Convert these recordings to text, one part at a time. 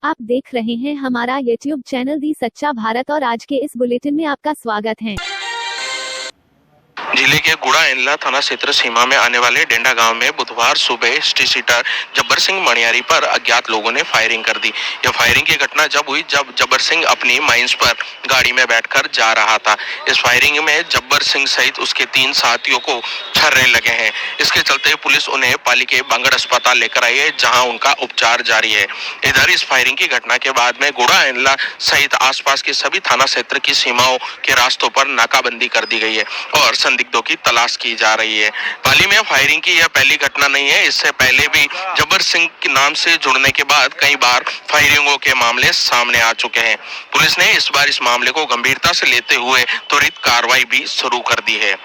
आप देख रहे हैं हमारा YouTube चैनल दी सच्चा भारत और आज के इस बुलेटिन में आपका स्वागत है। जिले के गुड़ा इंदला थाना क्षेत्र सीमा में आने वाले डेंडा गांव में बुधवार सुबह स्टेशिटर जब्बर सिंह मणियारी पर अज्ञात लोगों ने फायरिंग कर दी। यह फायरिंग की घटना जब हुई जब जब्बर सिंह अपनी माइंस पर गाड़ी में बैठकर जा रहा था। इस फायरिंग में जब्बर सिंह सहित उसके 3 साथियों को छर्रे लगे हैं। इसके चलते पुलिस उन्हें पाली के बांगड़ अस्पताल लेकर आई है, जहाँ उनका उपचार जारी है। इधर इस फायरिंग की घटना के बाद में गुड़ा इंदला सहित आसपास के सभी थाना क्षेत्र की सीमाओं के रास्तों पर नाकाबंदी कर दी गई है और संदिग्धों की तलाश की जा रही है। पाली में फायरिंग की यह पहली घटना नहीं है। इससे पहले भी जब्बर सिंह के नाम से जुड़ने के बाद कई बार फायरिंगों के मामले सामने आ चुके हैं। पुलिस ने इस बार इस मामले को गंभीरता से लेते हुए त्वरित कार्रवाई भी शुरू कर दी है।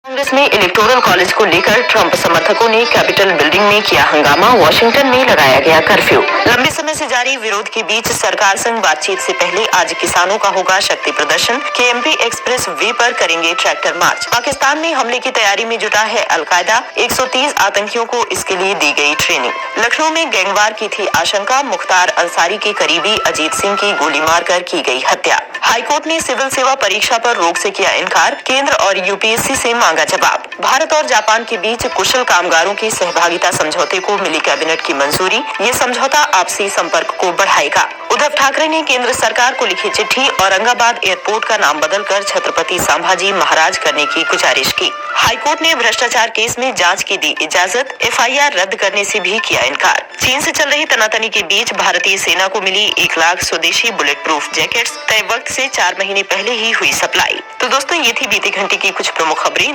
कांग्रेस में इलेक्टोरल कॉलेज को लेकर ट्रंप समर्थकों ने कैपिटल बिल्डिंग में किया हंगामा। वॉशिंगटन में लगाया गया कर्फ्यू। लंबे समय से जारी विरोध के बीच सरकार संग बातचीत से पहले आज किसानों का होगा शक्ति प्रदर्शन। केएमपी एक्सप्रेस वे पर करेंगे ट्रैक्टर मार्च। पाकिस्तान में हमले की तैयारी में जुटा है अलकायदा। 130 आतंकियों को इसके लिए दी गई ट्रेनिंग। लखनऊ में गैंगवार की थी आशंका। मुख्तार अंसारी के करीबी अजीत सिंह की गोली मारकर की गई हत्या। हाईकोर्ट ने सिविल सेवा परीक्षा पर रोक से किया इनकार। केंद्र और यूपीएससी से मांगा जवाब। भारत और जापान के बीच कुशल कामगारों की सहभागिता समझौते को मिली कैबिनेट की मंजूरी। ये समझौता आपसी संपर्क को बढ़ाएगा। उद्धव ठाकरे ने केंद्र सरकार को लिखी चिट्ठी। औरंगाबाद एयरपोर्ट का नाम बदलकर छत्रपति संभाजी महाराज करने की गुजारिश की। हाईकोर्ट ने भ्रष्टाचार केस में जांच की दी इजाजत। एफआईआर रद्द करने से भी किया इनकार। चीन से चल रही तनातनी के बीच भारतीय सेना को मिली 1 लाख स्वदेशी बुलेट प्रूफ जैकेट्स। तय वक्त से 4 महीने पहले ही हुई सप्लाई। तो दोस्तों, ये थी बीते घंटे की कुछ प्रमुख खबरें।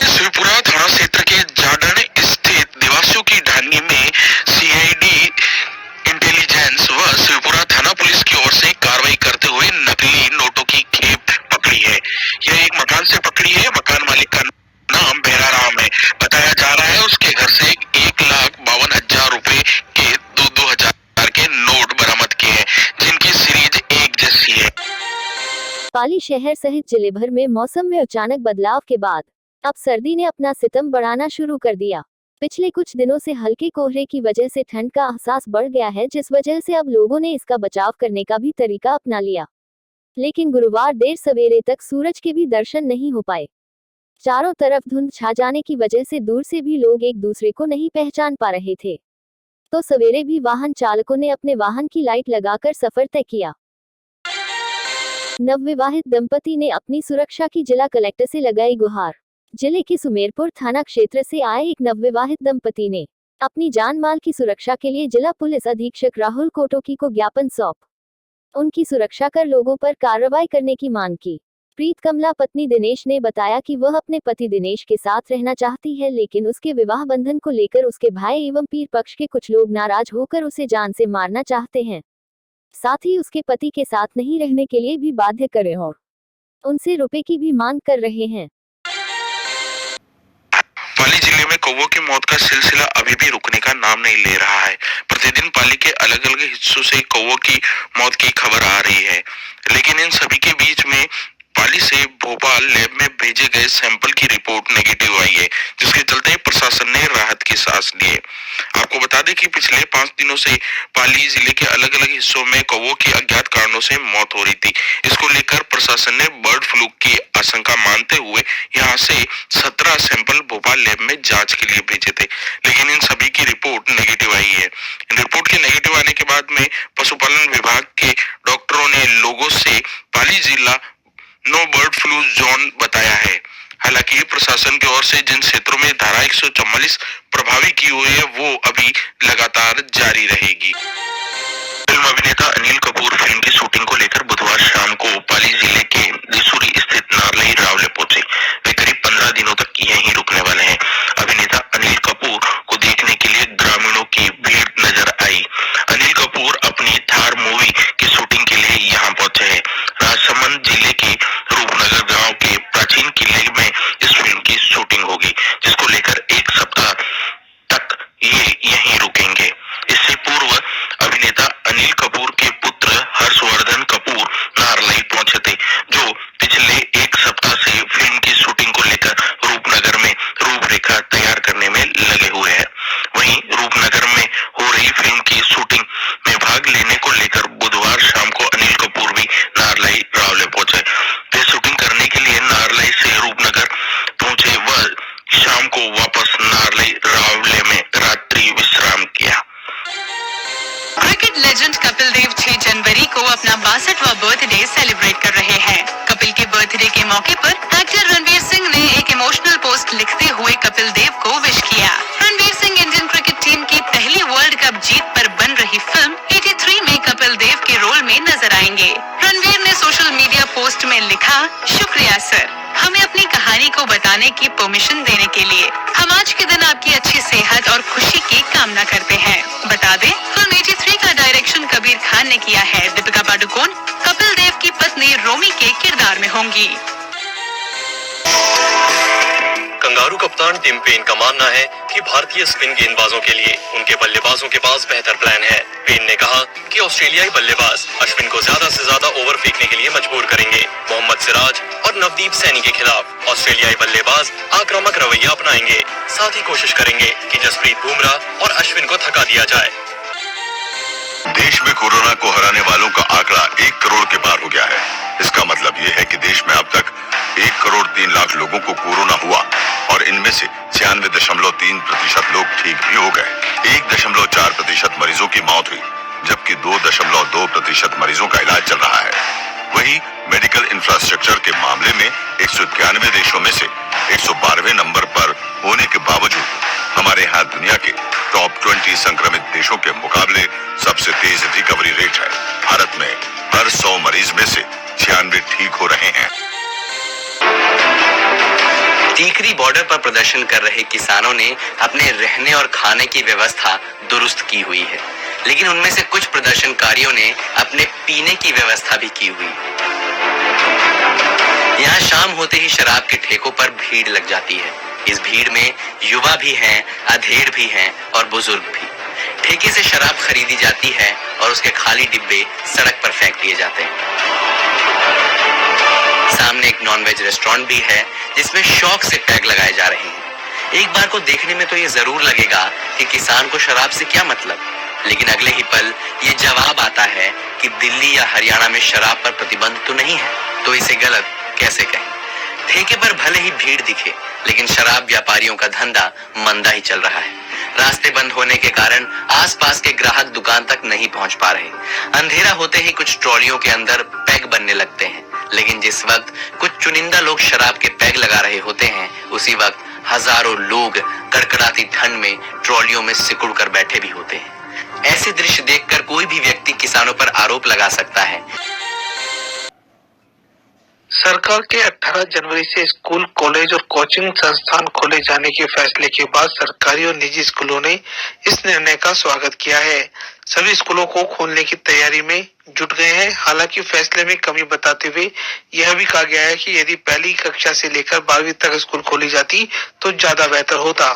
शिवपुरा थाना क्षेत्र के जाडन स्थित निवासियों की ढाणी में सीआईडी इंटेलिजेंस व शिवपुरा थाना पुलिस की ओर से कार्रवाई करते हुए नकली नोटों की खेप पकड़ी है। यह एक मकान से पकड़ी है। मकान मालिक का नाम बेरा राम है। बताया जा रहा है उसके घर से 1,52,000 रुपए के 2,000 के नोट बरामद किए हैं, जिनकी सीरीज एक जैसी है। पाली शहर सहित जिले भर में मौसम में अचानक बदलाव के बाद अब सर्दी ने अपना सितम बढ़ाना शुरू कर दिया। पिछले कुछ दिनों से हल्के कोहरे की वजह से ठंड का एहसास बढ़ गया है, जिस वजह से अब लोगों ने इसका बचाव करने का भी तरीका अपना लिया। लेकिन गुरुवार देर सवेरे तक सूरज के भी दर्शन नहीं हो पाए। चारों तरफ धुंध छा जाने की वजह से दूर से भी लोग एक दूसरे को नहीं पहचान पा रहे थे। तो सवेरे भी वाहन चालकों ने अपने वाहन की लाइट लगाकर सफर तय किया। नवविवाहित दंपति ने अपनी सुरक्षा की जिला कलेक्टर से लगाई गुहार। जिले के सुमेरपुर थाना क्षेत्र से आए एक नवविवाहित दंपति ने अपनी जान माल की सुरक्षा के लिए जिला पुलिस अधीक्षक राहुल कोटोकी को ज्ञापन सौंप उनकी सुरक्षा कर लोगों पर कार्रवाई करने की मांग की। प्रीत कमला पत्नी दिनेश ने बताया कि वह अपने पति दिनेश के साथ रहना चाहती है, लेकिन उसके विवाह बंधन को लेकर उसके भाई एवं पीर पक्ष के कुछ लोग नाराज होकर उसे जान से मारना चाहते हैं। साथ ही उसके पति के साथ नहीं रहने के लिए भी बाध्य करे और उनसे रुपए की भी मांग कर रहे हैं। पाली जिले में कौवों की मौत का सिलसिला अभी भी रुकने का नाम नहीं ले रहा है। प्रतिदिन पाली के अलग अलग हिस्सों से कौवों की मौत की खबर आ रही है, लेकिन इन सभी के बीच में पाली से भोपाल लैब में भेजे गए सैंपल की रिपोर्ट नेगेटिव आई है, जिसके चलते प्रशासन ने राहत की सांस ली है। आपको बता दें कि पिछले 5 दिनों से पाली जिले के अलग अलग हिस्सों में कौवों की अज्ञात कारणों से मौत हो रही थी। इसको लेकर प्रशासन ने बर्ड फ्लू की आशंका मानते हुए यहाँ से 17 सैंपल भोपाल लैब में जांच के लिए भेजे थे, लेकिन इन सभी की रिपोर्ट नेगेटिव आई है। रिपोर्ट के नेगेटिव आने के बाद में पशुपालन विभाग के डॉक्टरों ने लोगों से पाली जिला नो बर्ड फ्लू जोन बताया है। हालांकि प्रशासन की ओर से जिन क्षेत्रों में धारा 144 प्रभावी की हुई है, वो अभी लगातार जारी रहेगी। फिल्म अभिनेता अनिल कपूर फिल्म की शूटिंग को लेकर बुधवार शाम को पाली जिले के दिसूरी स्थित नारलही रावले पहुंचे। वे करीब 15 दिनों तक यहीं रुकने वाले हैं। अभिनेता अनिल कपूर को देखने के लिए ग्रामीणों की भीड़ नजर आई। अनिल कपूर अपनी थार मूवी की शूटिंग के लिए यहाँ पहुंचे हैं। राजसमंद जिले के रूपनगर गांव के प्राचीन किले में इस फिल्म की शूटिंग होगी, जिसको लेकर 1 सप्ताह तक ये यहीं रुकेंगे। इससे पूर्व बॉलीवुड लेजेंड कपिल देव 6 जनवरी को अपना 62वां बर्थडे सेलिब्रेट कर रहे हैं। कपिल के बर्थडे के मौके पर एक्टर रणवीर सिंह ने एक इमोशनल पोस्ट लिखते हुए कपिल देव को विश किया। Ranveer Singh Indian cricket team की पहली वर्ल्ड कप जीत पर बन रही फिल्म 83 में कपिल देव के रोल में नजर आएंगे। रणवीर ने सोशल मीडिया पोस्ट में लिखा, शुक्रिया सर, हमें अपनी कहानी को बताने की परमिशन देने के लिए। हम आज के दिन आपकी अच्छी सेहत और खुशी की कामना करते हैं। बता दें, फिल्म 83 का डायरेक्शन कबीर खान ने किया है। दीपिका पादुकोण कपिल देव की पत्नी रोमी के किरदार में होंगी। कंगारू कप्तान टिम पेन का मानना है कि भारतीय स्पिन गेंदबाजों के लिए उनके बल्लेबाजों के पास बेहतर प्लान है। पेन ने कहा कि ऑस्ट्रेलियाई बल्लेबाज अश्विन को ज्यादा से ज्यादा ओवर फेंकने के लिए मजबूर करेंगे। मोहम्मद सिराज और नवदीप सैनी के खिलाफ ऑस्ट्रेलियाई बल्लेबाज आक्रामक रवैया अपनाएंगे। साथ ही कोशिश करेंगे कि जसप्रीत बुमराह और अश्विन को थका दिया जाए। देश में कोरोना को हराने वालों का आंकड़ा 1 करोड़ के पार हो गया है। इसका मतलब ये है कि देश में अब तक 1 करोड़ 3 लाख लोगों को कोरोना हुआ और इनमें से 96.3% लोग ठीक भी हो गए। 1.4% मरीजों की मौत हुई, जबकि 2.2% मरीजों का इलाज चल रहा है। वहीं मेडिकल इंफ्रास्ट्रक्चर के मामले में 191 देशों में से 112वें नंबर पर होने के बावजूद हमारे यहाँ दुनिया के टॉप 20 संक्रमित देशों के मुकाबले सबसे तेज रिकवरी रेट है। भारत में हर 100 मरीज में से 96 ठीक हो रहे हैं। टीकरी बॉर्डर पर प्रदर्शन कर रहे किसानों ने अपने रहने और खाने की व्यवस्था दुरुस्त की हुई है, लेकिन उनमें से कुछ प्रदर्शनकारियों ने अपने पीने की व्यवस्था भी की हुई। यहाँ शाम होते ही शराब के ठेकों पर भीड़ लग जाती है। इस भीड़ में युवा भी हैं, अधेड़ भी हैं और बुजुर्ग भी। ठेके से शराब खरीदी जाती है और उसके खाली डिब्बे सड़क पर फेंक दिए जाते हैं। सामने एक नॉनवेज रेस्टोरेंट भी है जिसमें शौक से टैग लगाए जा रहे हैं। एक बार को देखने में तो ये जरूर लगेगा कि किसान को शराब से क्या मतलब, लेकिन अगले ही पल ये जवाब आता है कि दिल्ली या हरियाणा में शराब पर प्रतिबंध तो नहीं है, तो इसे गलत कैसे कहें। ठेके पर भले ही भीड़ दिखे, लेकिन शराब व्यापारियों का धंधा मंदा ही चल रहा है। रास्ते बंद होने के कारण आसपास के ग्राहक दुकान तक नहीं पहुंच पा रहे। अंधेरा होते ही कुछ ट्रॉलियों के अंदर पैग बनने लगते हैं, लेकिन जिस वक्त कुछ चुनिंदा लोग शराब के पैग लगा रहे होते हैं, उसी वक्त हजारों लोग कड़कड़ाती ठंड में ट्रॉलियों में सिकुड़ कर बैठे भी होते हैं। ऐसे दृश्य देखकर कोई भी व्यक्ति किसानों पर आरोप लगा सकता है। सरकार के 18 जनवरी से स्कूल, कॉलेज और कोचिंग संस्थान खोले जाने के फैसले के बाद सरकारी और निजी स्कूलों ने इस निर्णय का स्वागत किया है। सभी स्कूलों को खोलने की तैयारी में जुट गए हैं। हालांकि फैसले में कमी बताते हुए यह भी कहा गया है कि यदि पहली कक्षा से लेकर 12वीं तक स्कूल खोली जाती तो ज्यादा बेहतर होता।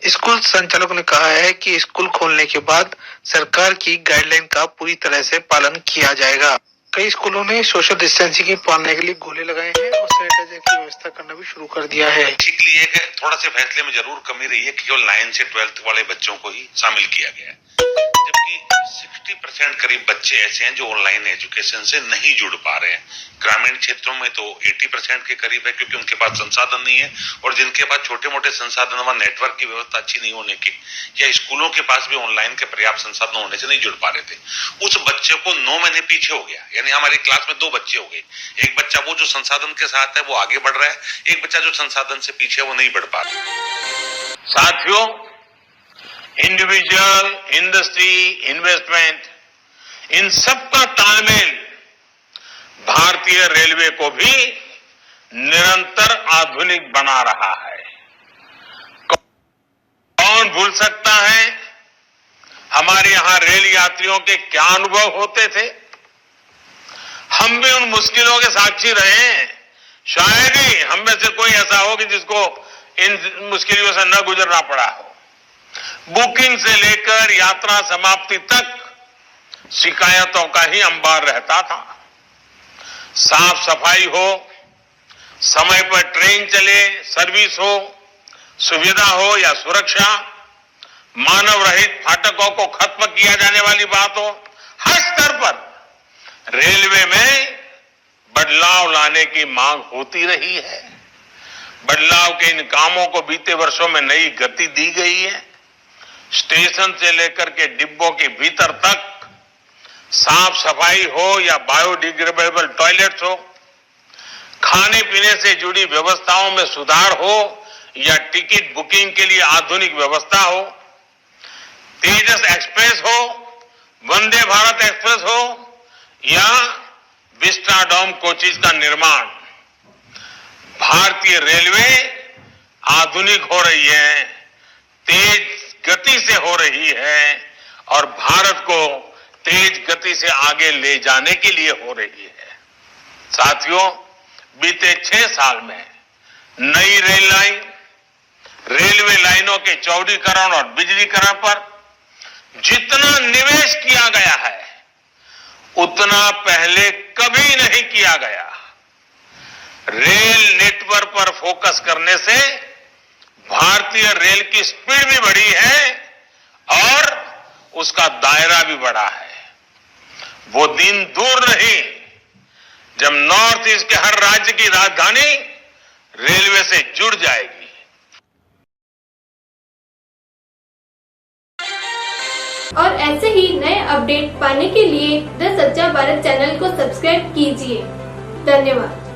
स्कूल संचालक ने कहा है कि स्कूल खोलने के बाद सरकार की गाइडलाइन का पूरी तरह से पालन किया जाएगा। कई स्कूलों ने सोशल डिस्टेंसिंग की पालने के लिए गोले लगाए हैं और सैनिटाइजर की व्यवस्था करना भी शुरू कर दिया है। ठीक लिए है, थोड़ा से फैसले में जरूर कमी रही है कि केवल 9 से 12th वाले बच्चों को ही शामिल किया गया है, जबकि 60% करीब बच्चे ऐसे हैं जो ऑनलाइन एजुकेशन से नहीं जुड़ पा रहे हैं। ग्रामीण क्षेत्रों में तो 80% के करीब है, क्योंकि उनके पास संसाधन नहीं है, और जिनके पास छोटे मोटे संसाधन व नेटवर्क की व्यवस्था अच्छी नहीं होने की, या स्कूलों के पास भी ऑनलाइन के पर्याप्त संसाधन होने से नहीं जुड़ पा रहे थे, उस बच्चे को 9 महीने पीछे हो गया। यानी हमारी क्लास में 2 बच्चे हो गए। एक बच्चा वो जो संसाधन के साथ है वो आगे बढ़ रहा है, एक बच्चा जो संसाधन से पीछे है वो नहीं बढ़ पा रहा। साथियों, इंडिविजुअल, इंडस्ट्री, इन्वेस्टमेंट, इन सब का तालमेल भारतीय रेलवे को भी निरंतर आधुनिक बना रहा है। कौन भूल सकता है हमारे यहां रेल यात्रियों के क्या अनुभव होते थे। हम भी उन मुश्किलों के साक्षी रहे हैं। शायद ही हम में से कोई ऐसा हो कि जिसको इन मुश्किलों से न गुजरना पड़ा हो। बुकिंग से लेकर यात्रा समाप्ति तक शिकायतों का ही अंबार रहता था। साफ सफाई हो, समय पर ट्रेन चले, सर्विस हो, सुविधा हो या सुरक्षा, मानव रहित फाटकों को खत्म किया जाने वाली बात हो, हर स्तर पर रेलवे में बदलाव लाने की मांग होती रही है। बदलाव के इन कामों को बीते वर्षों में नई गति दी गई है। स्टेशन से लेकर के डिब्बों के भीतर तक साफ सफाई हो या बायोडिग्रेडेबल टॉयलेट्स हो, खाने पीने से जुड़ी व्यवस्थाओं में सुधार हो या टिकट बुकिंग के लिए आधुनिक व्यवस्था हो, तेजस एक्सप्रेस हो, वंदे भारत एक्सप्रेस हो या विस्टाडोम कोचेज का निर्माण, भारतीय रेलवे आधुनिक हो रही है, तेज गति से हो रही है और भारत को तेज गति से आगे ले जाने के लिए हो रही है। साथियों, बीते 6 साल में नई रेल लाइन, रेलवे लाइनों के चौड़ीकरण और बिजलीकरण पर जितना निवेश किया गया है उतना पहले कभी नहीं किया गया। रेल नेटवर्क पर फोकस करने से भारतीय रेल की स्पीड भी बढ़ी है और उसका दायरा भी बढ़ा है। वो दिन दूर नहीं जब नॉर्थ ईस्ट के हर राज्य की राजधानी रेलवे से जुड़ जाएगी। और ऐसे ही नए अपडेट पाने के लिए द सच्चा भारत चैनल को सब्सक्राइब कीजिए। धन्यवाद।